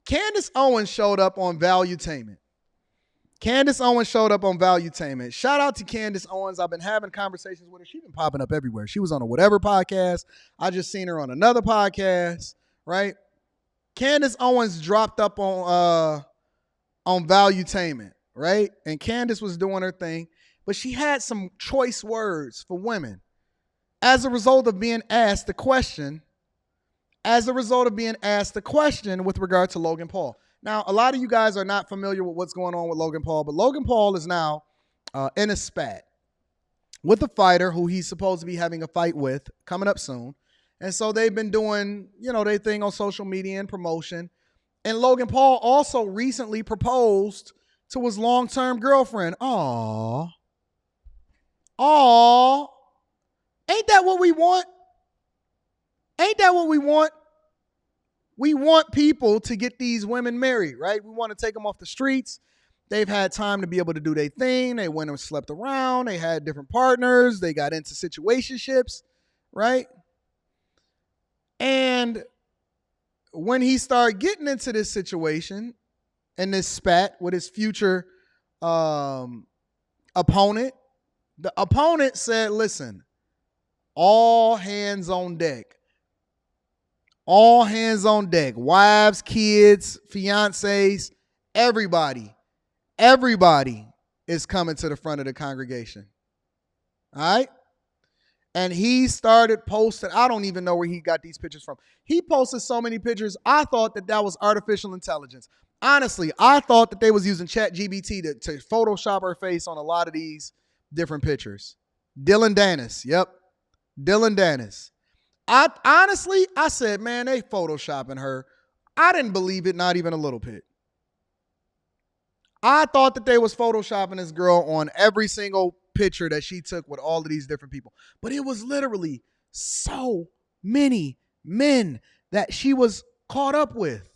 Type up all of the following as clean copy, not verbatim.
Candace Owens showed up on Valuetainment. Candace Owens showed up on Valuetainment. Shout out to Candace Owens. I've been having conversations with her. She's been popping up everywhere. She was on a whatever podcast. I just seen her on another podcast, right? Candace Owens dropped up on Valuetainment, right? And Candace was doing her thing, but she had some choice words for women as a result of being asked the question, with regard to Logan Paul. Now, a lot of you guys are not familiar with what's going on with Logan Paul, but Logan Paul is now in a spat with a fighter who he's supposed to be having a fight with coming up soon. And so they've been doing, their thing on social media and promotion. And Logan Paul also recently proposed to his long-term girlfriend. Aww. Ain't that what we want? We want people to get these women married, right? We want to take them off the streets. They've had time to be able to do their thing. They went and slept around. They had different partners. They got into situationships, right? And when he started getting into this situation and this spat with his future opponent, the opponent said, listen, all hands on deck. All hands on deck. Wives, kids, fiancés, everybody is coming to the front of the congregation. All right? And he started posting. I don't even know where he got these pictures from. He posted so many pictures. I thought that was artificial intelligence. Honestly, I thought that they was using ChatGPT to Photoshop her face on a lot of these different pictures. Dylan Dennis. Yep. Dylan Dennis. I said, man, they photoshopping her. I didn't believe it, not even a little bit. I thought that they was photoshopping this girl on every single picture that she took with all of these different people. But it was literally so many men that she was caught up with.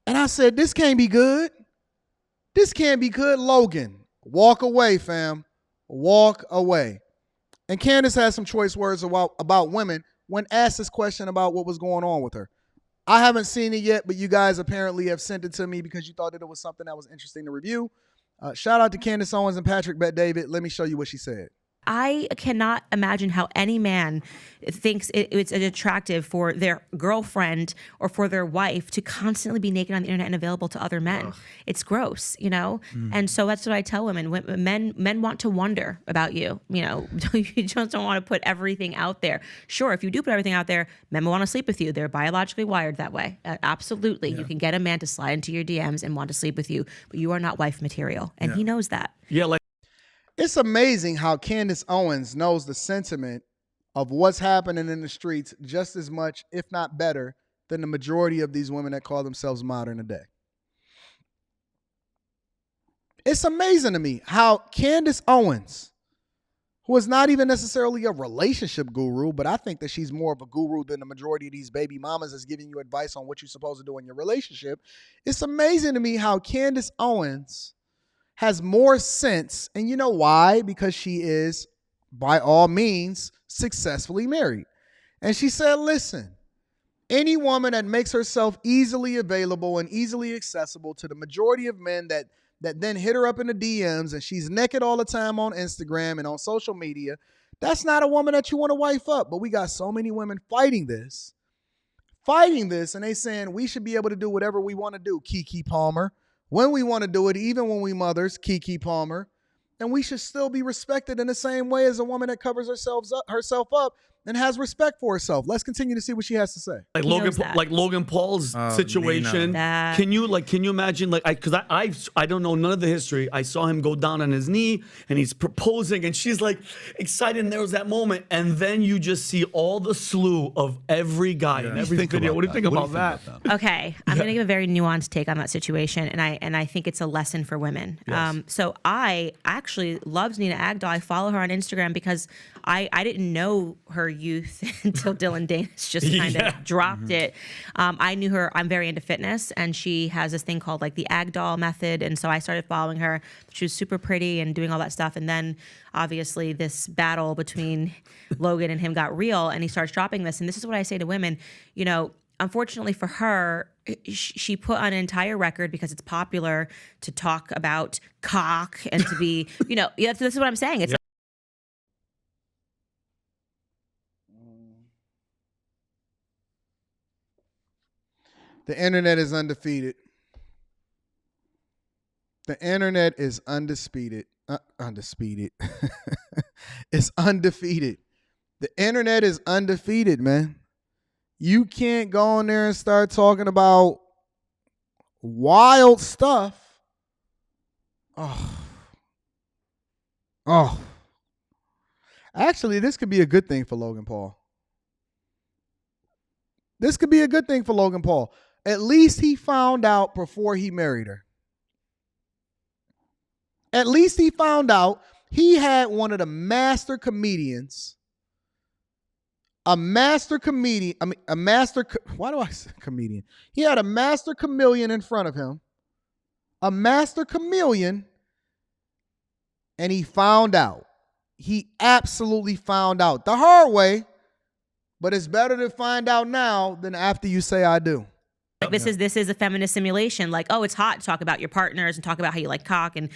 And I said, this can't be good. This can't be good. Logan, walk away, fam. Walk away. And Candace has some choice words about women when asked this question about what was going on with her. I haven't seen it yet, but you guys apparently have sent it to me because you thought that it was something that was interesting to review. Shout out to Candace Owens and Patrick Bet-David. Let me show you what she said. I cannot imagine how any man thinks it's attractive for their girlfriend or for their wife to constantly be naked on the internet and available to other men. Ugh. It's gross, And so that's what I tell women. Men want to wonder about you. You just don't want to put everything out there. Sure, if you do put everything out there, men will want to sleep with you. They're biologically wired that way. Absolutely. Yeah. You can get a man to slide into your DMs and want to sleep with you, but you are not wife material. And he knows that. Yeah, it's amazing how Candace Owens knows the sentiment of what's happening in the streets just as much, if not better, than the majority of these women that call themselves modern today. It's amazing to me how Candace Owens, who is not even necessarily a relationship guru, but I think that she's more of a guru than the majority of these baby mamas that's giving you advice on what you're supposed to do in your relationship. It's amazing to me how Candace Owens has more sense. And you know why? Because she is, by all means, successfully married. And she said, listen, any woman that makes herself easily available and easily accessible to the majority of men that then hit her up in the DMs and she's naked all the time on Instagram and on social media, that's not a woman that you want to wife up. But we got so many women fighting this, and they saying we should be able to do whatever we want to do, Keke Palmer. When we want to do it, even when we mothers, Keke Palmer, and we should still be respected in the same way as a woman that covers herself up and has respect for herself. Let's continue to see what she has to say. Like Logan Paul's situation. Can you imagine? Because I don't know none of the history. I saw him go down on his knee and he's proposing, and she's like excited. And there was that moment, and then you just see all the slew of every guy in every video. What do you think about that? Okay, I'm gonna give a very nuanced take on that situation, and I think it's a lesson for women. Yes. So I actually loved Nina Agdal. I follow her on Instagram because I didn't know her youth until Dylan Dennis just kind of dropped it. I knew her. I'm very into fitness, and she has this thing called like the Agdal method, and so I started following her. She was super pretty and doing all that stuff, and then obviously this battle between Logan and him got real, and he starts dropping this. And this is what I say to women, unfortunately for her, she put on an entire record because it's popular to talk about cock and to be, this is what I'm saying. It's The internet is undefeated. The internet is undisputed. Undisputed. It's undefeated. The internet is undefeated, man. You can't go on there and start talking about wild stuff. Oh. Actually, this could be a good thing for Logan Paul. This could be a good thing for Logan Paul. At least he found out before he married her. At least he found out he had one of the master comedians. Why do I say comedian? He had a master chameleon in front of him. A master chameleon. And he found out. He absolutely found out the hard way. But it's better to find out now than after you say I do. Like this is a feminist simulation. Like, oh, it's hot to talk about your partners and talk about how you like cock and,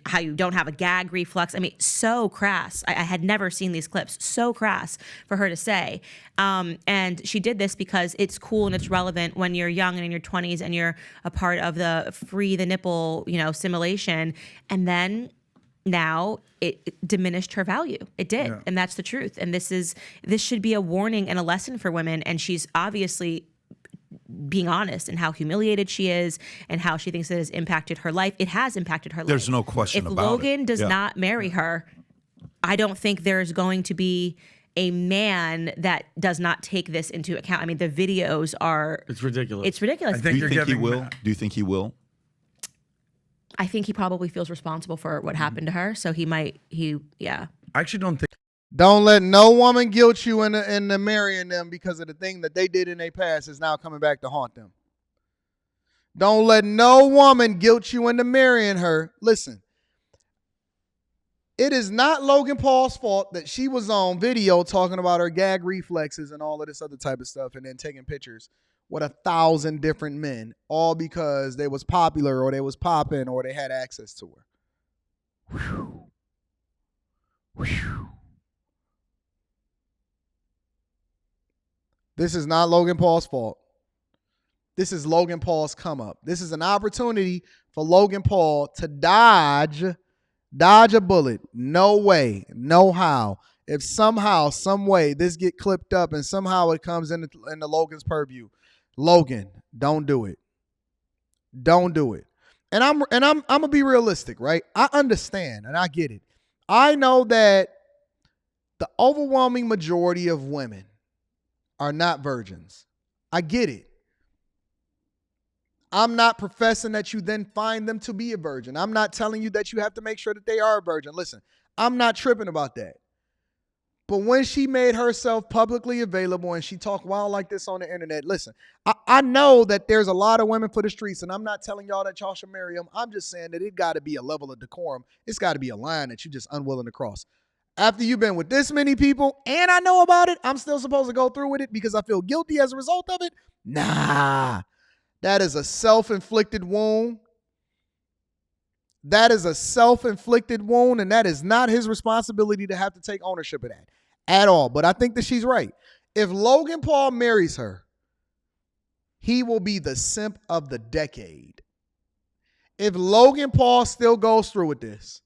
how you don't have a gag reflex. I mean, so crass. I had never seen these clips. So crass for her to say. And she did this because it's cool and it's relevant when you're young and in your 20s and you're a part of the free the nipple, simulation. And then now it diminished her value. It did. Yeah. And that's the truth. And this should be a warning and a lesson for women. And she's obviously being honest in how humiliated she is and how she thinks it has impacted her life. It has impacted her life. There's no question about it. If Logan does not marry her, I don't think there's going to be a man that does not take this into account. I mean, the videos are... It's ridiculous. It's ridiculous. Do you think he will? Do you think he will? I think he probably feels responsible for what happened to her. So I actually don't think... Don't let no woman guilt you into marrying them because of the thing that they did in their past is now coming back to haunt them. Don't let no woman guilt you into marrying her. Listen, it is not Logan Paul's fault that she was on video talking about her gag reflexes and all of this other type of stuff and then taking pictures with 1,000 different men, all because they was popular or they was popping or they had access to her. Whew. Whew. This is not Logan Paul's fault. This is Logan Paul's come up. This is an opportunity for Logan Paul to dodge a bullet. No way, no how. If somehow, some way this get clipped up and somehow it comes into Logan's purview, Logan, don't do it. Don't do it. And I'm gonna be realistic, right? I understand and I get it. I know that the overwhelming majority of women are not virgins. I get it. I'm not professing that you then find them to be a virgin. I'm not telling you that you have to make sure that they are a virgin. Listen, I'm not tripping about that. But when she made herself publicly available and she talked wild like this on the internet, listen, I know that there's a lot of women for the streets, and I'm not telling y'all that y'all should marry them. I'm just saying that it got to be a level of decorum. It's got to be a line that you're just unwilling to cross. After you've been with this many people and I know about it, I'm still supposed to go through with it because I feel guilty as a result of it? Nah, that is a self-inflicted wound. That is a self-inflicted wound, and that is not his responsibility to have to take ownership of that at all. But I think that she's right. If Logan Paul marries her, he will be the simp of the decade. If Logan Paul still goes through with this,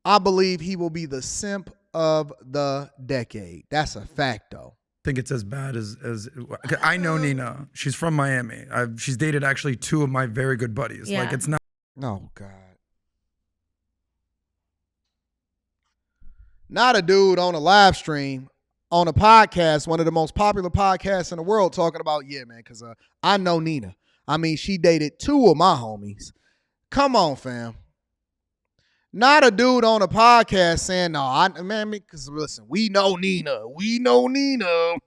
I believe he will be the simp of the decade. That's a fact, though. I think it's as bad as I know Nina. She's from Miami. She's dated actually 2 of my very good buddies. Yeah. Like, it's not. Oh, God. Not a dude on a live stream, on a podcast, one of the most popular podcasts in the world, talking about, yeah, man, because I know Nina. I mean, she dated 2 of my homies. Come on, fam. Not a dude on a podcast saying, no, man, because listen, we know Nina. We know Nina.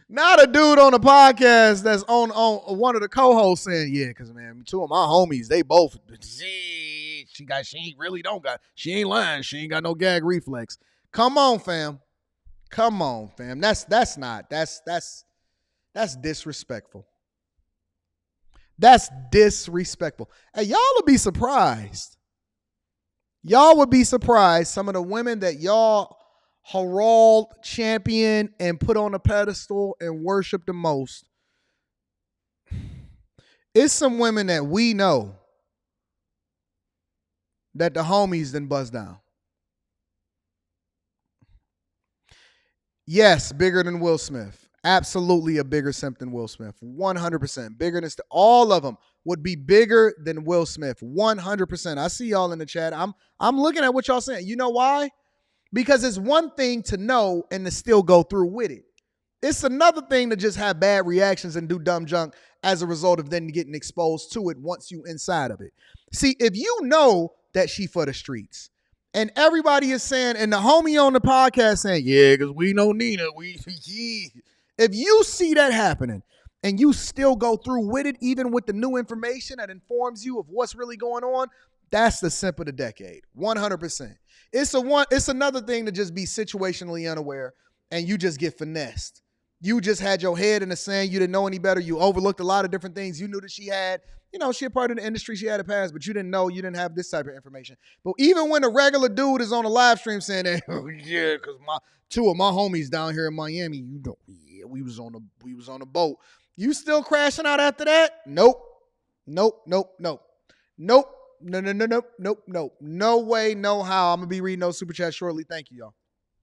Not a dude on a podcast that's on one of the co-hosts saying, yeah, because, man, 2 of my homies, they both, she ain't really don't got, she ain't lying. She ain't got no gag reflex. Come on, fam. Come on, fam. That's disrespectful. That's disrespectful. Hey, y'all would be surprised. Y'all would be surprised some of the women that y'all herald, champion, and put on a pedestal and worship the most. It's some women that we know that the homies done buzz down. Yes, bigger than Will Smith. Absolutely a bigger simp than Will Smith. 100%. Bigger than all of them would be bigger than Will Smith. 100%. I see y'all in the chat. I'm looking at what y'all saying. You know why? Because it's one thing to know and to still go through with it. It's another thing to just have bad reactions and do dumb junk as a result of then getting exposed to it once you inside of it. See, if you know that she for the streets, and everybody is saying, and the homie on the podcast saying, yeah, because we know Nina. If you see that happening and you still go through with it, even with the new information that informs you of what's really going on, that's the simp of the decade. 100%. It's another thing to just be situationally unaware and you just get finessed. You just had your head in the sand. You didn't know any better. You overlooked a lot of different things. You knew that she had, she a part of the industry. She had a past, but you didn't know. You didn't have this type of information. But even when a regular dude is on a live stream saying that, oh, yeah, because two of my homies down here in Miami, we was on a boat. You still crashing out after that? Nope. No way, no how. I'm going to be reading those super chats shortly. Thank you, y'all.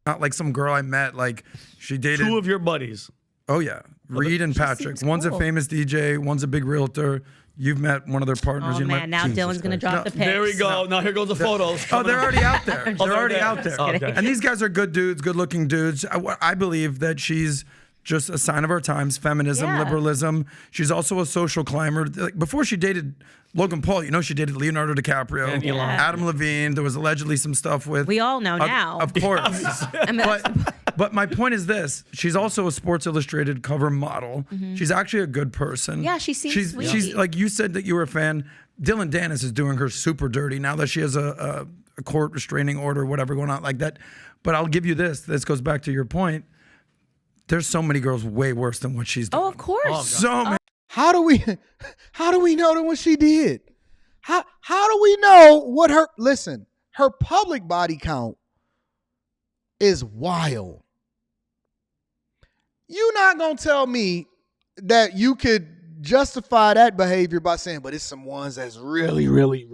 Not like some girl I met, like she dated 2 of your buddies. Oh yeah, Reed and Patrick. One's a famous DJ, one's a big realtor. You've met one of their partners. Oh man, now Dylan's gonna drop the pics. There we go. Now here goes the photos. Oh, they're already out there. They're already out there. Okay. And these guys are good dudes, good-looking dudes. I believe that she's just a sign of our times, feminism, liberalism. She's also a social climber. Like, before she dated Logan Paul, she dated Leonardo DiCaprio, and Adam Levine. There was allegedly some stuff with. We all know now. Of course. But my point is this. She's also a Sports Illustrated cover model. Mm-hmm. She's actually a good person. Yeah, she seems sweet. She's like you said that you were a fan. Dylan Dennis is doing her super dirty now that she has a court restraining order, whatever going on like that. But I'll give you this. This goes back to your point. There's so many girls way worse than what she's doing. Oh, of course. So many. How do we know that what she did? How do we know what her public body count is wild. You're not going to tell me that you could justify that behavior by saying, but it's some ones that's really way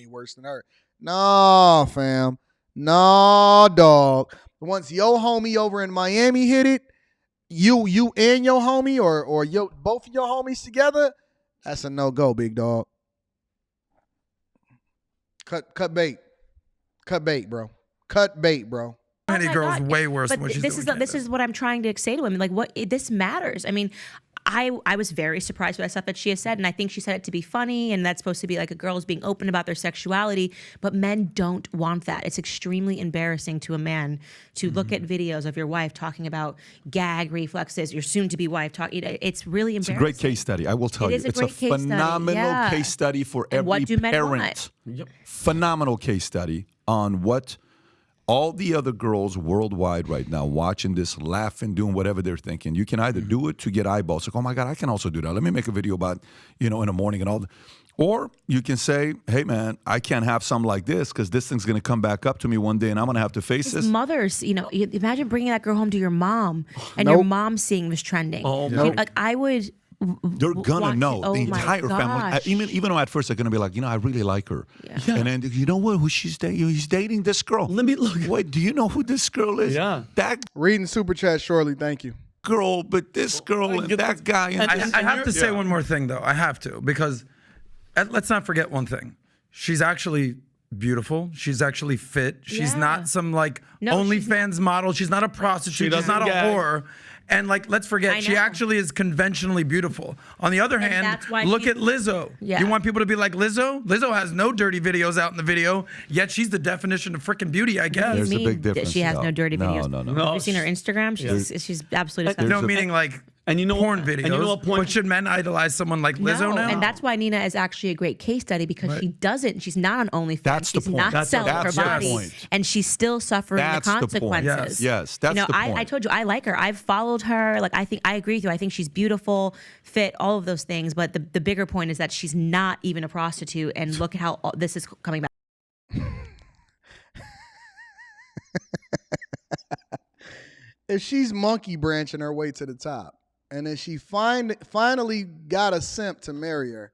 worse than her. No, fam. No, dog. Once your homie over in Miami hit it, you and your homie or both of your homies together, that's a no-go, big dog. Cut bait. Cut bait, bro. Cut bait, bro. Many girls way worse but than what she's doing. This is what I'm trying to say to him. Like, this matters. I mean, I was very surprised by the stuff that she has said, and I think she said it to be funny, and that's supposed to be like a girl's being open about their sexuality, but men don't want that. It's extremely embarrassing to a man to look at videos of your wife talking about gag reflexes, your soon-to-be wife talking. It's really embarrassing. It's a great case study. I will tell you. It's a phenomenal case study for every parent. Yep. Phenomenal case study on what all the other girls worldwide right now watching this, laughing, doing whatever they're thinking. You can either do it to get eyeballs. Like, oh my God, I can also do that. Let me make a video about, in the morning and all that. Or you can say, hey man, I can't have something like this because this thing's going to come back up to me one day and I'm going to have to face this. Mothers, imagine bringing that girl home to your mom and your mom seeing this trending. Oh, no. Like I would... They're gonna know the entire family. Even though at first they're gonna be like, I really like her, and then you know what? Who she's dating? He's dating this girl. Let me look. Wait, do you know who this girl is? Yeah, that reading super chat shortly. Thank you. Girl, but this girl and that guy. And I have to say one more thing though. I have to because let's not forget one thing. She's actually beautiful. She's actually fit. She's not some OnlyFans model. She's not a prostitute. She's not a whore. And let's forget, she actually is conventionally beautiful. On the other hand, look at Lizzo. Yeah. You want people to be like Lizzo? Lizzo has no dirty videos out in the video, yet she's the definition of freaking beauty, I guess. There's a big difference. She has no dirty videos. No. Have you seen her Instagram? She's absolutely disgusting. No, meaning And you know, porn videos. And you know what point? But should men idolize someone like Lizzo now? And that's why Nina is actually a great case study because she doesn't. She's not on OnlyFans. That's the she's point. not selling her body, point. and she's still suffering That's the the point. consequences. Yes, that's the point. I told you I like her. I've followed her. Like I agree with you. I think she's beautiful, fit, all of those things. But the bigger point is that she's not even a prostitute. And look at how this is coming back. If she's monkey branching her way to the top, and then she finally got a simp to marry her,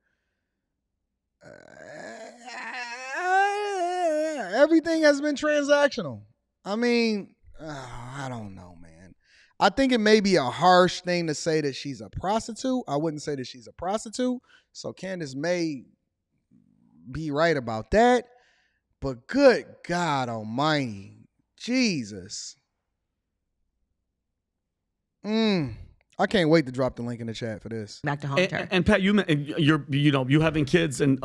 everything has been transactional. I mean, I don't know, man. I think it may be a harsh thing to say that she's a prostitute. I wouldn't say that she's a prostitute. So Candace may be right about that. But good God almighty, Jesus. I can't wait to drop the link in the chat for this. Back to Hunter. And Pat, you having kids, and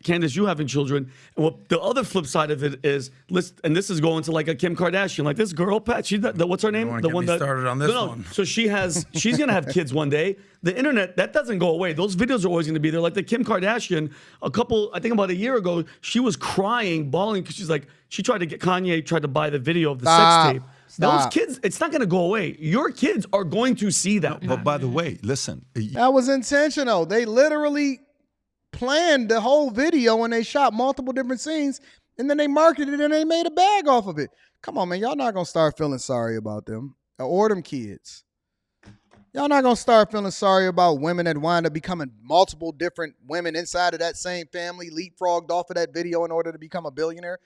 Candace, you having children. And what the other flip side of it is, and this is going to like a Kim Kardashian, like this girl, Pat. What's her name? The one that started on this one. So she's gonna have kids one day. The internet, that doesn't go away. Those videos are always gonna be there. Like the Kim Kardashian, I think about a year ago, she was crying, bawling because Kanye tried to buy the video of the sex tape. Those kids, it's not going to go away. Your kids are going to see that. But by the way, listen. That was intentional. They literally planned the whole video and they shot multiple different scenes and then they marketed it and they made a bag off of it. Come on, man. Y'all not going to start feeling sorry about them or them kids. Y'all not going to start feeling sorry about women that wind up becoming multiple different women inside of that same family, leapfrogged off of that video in order to become a billionaire.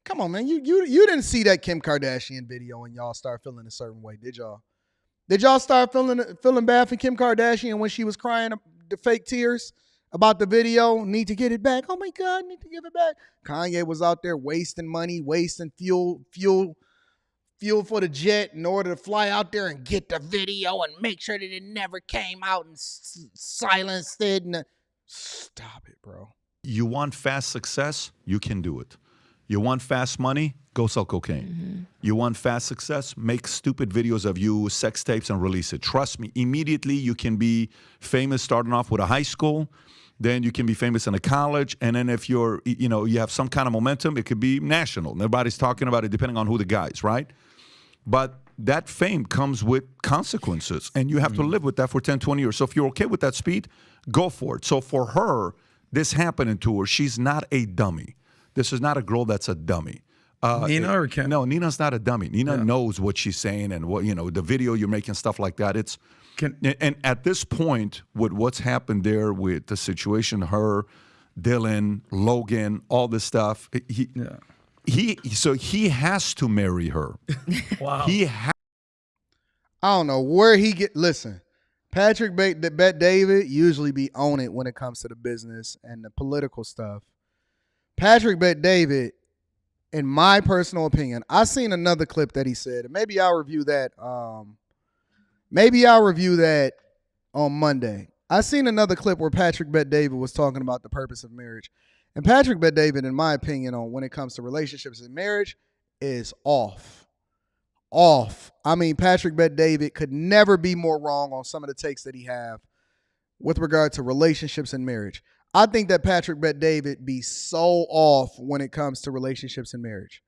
Come on, man. You didn't see that Kim Kardashian video and y'all start feeling a certain way, did y'all? Did y'all start feeling bad for Kim Kardashian when she was crying the fake tears about the video? Need to get it back. Oh my God, need to give it back. Kanye was out there wasting money, wasting fuel for the jet in order to fly out there and get the video and make sure that it never came out and silenced it. Stop it, bro. You want fast success? You can do it. You want fast money? Go sell cocaine. Mm-hmm. You want fast success? Make stupid videos of you, sex tapes, and release it. Trust me, immediately you can be famous starting off with a high school. Then you can be famous in a college. And then if you have some kind of momentum, it could be national. Everybody's talking about it depending on who the guy is, right? But that fame comes with consequences. And you have to live with that for 10, 20 years. So if you're okay with that speed, go for it. So for her, this happening to her, she's not a dummy. This is not a girl that's a dummy. Nina or Kim? No, Nina's not a dummy. Nina knows what she's saying and what the video you're making, stuff like that. And at this point, with what's happened there with the situation, her, Dylan, Logan, all this stuff, he has to marry her. Wow. I don't know where he listen. Patrick Bet David usually be on it when it comes to the business and the political stuff. Patrick Bet David, in my personal opinion, I seen another clip that he said, and maybe I'll review that. Maybe I'll review that on Monday. I seen another clip where Patrick Bet David was talking about the purpose of marriage, and Patrick Bet David, in my opinion, on when it comes to relationships and marriage, is off. I mean, Patrick Bet David could never be more wrong on some of the takes that he have with regard to relationships and marriage. I think that Patrick Bet David be so off when it comes to relationships and marriage.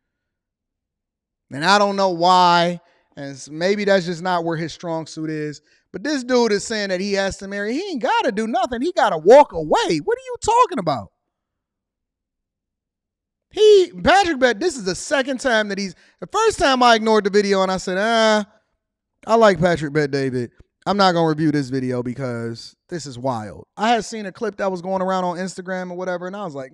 And I don't know why, and maybe that's just not where his strong suit is, but this dude is saying that he has to marry. He ain't got to do nothing. He got to walk away. What are you talking about? Patrick Bet, this is the second time that the first time I ignored the video and I said, I like Patrick Bet David. I'm not going to review this video because this is wild. I had seen a clip that was going around on Instagram or whatever, and I was like,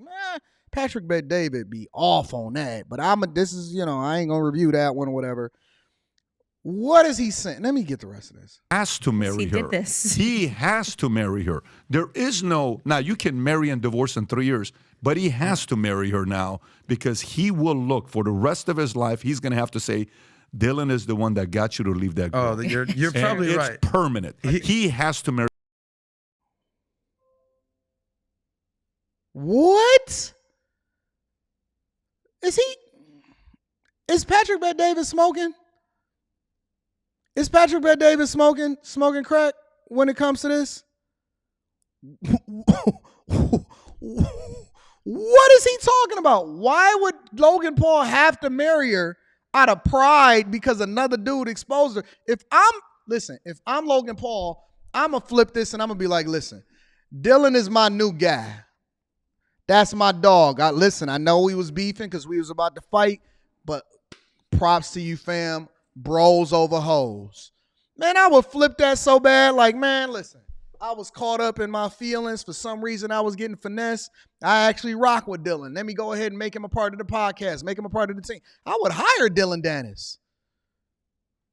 Patrick Bet David be off on that. But I ain't going to review that one or whatever. What is he saying? Let me get the rest of this. Has to marry her. He has to marry her. There is now you can marry and divorce in 3 years, but he has to marry her now because he will look for the rest of his life. He's going to have to say, Dylan is the one that got you to leave that girl. Oh, you're probably right. It's permanent. He has to marry. What? Is Patrick Bet David smoking? Is Patrick Bet David smoking crack? when it comes to this? What is he talking about? Why would Logan Paul have to marry her out of pride because another dude exposed her? If I'm Logan Paul, I'm going to flip this and I'm going to be like, listen, Dylan is my new guy. That's my dog. I know we was beefing because we was about to fight, but props to you, fam. Bros over hoes. Man, I would flip that so bad. Like, man, listen, I was caught up in my feelings. For some reason, I was getting finessed. I actually rock with Dylan. Let me go ahead and make him a part of the podcast, make him a part of the team. I would hire Dylan Dennis.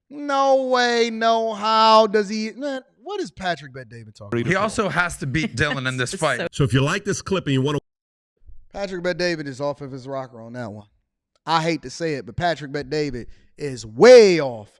No way, no how does he, man, what is Patrick Bet-David talking about? He also has to beat Dylan in this fight. So if you like this clip and you want to... Patrick Bet-David is off of his rocker on that one. I hate to say it, but Patrick Bet-David is way off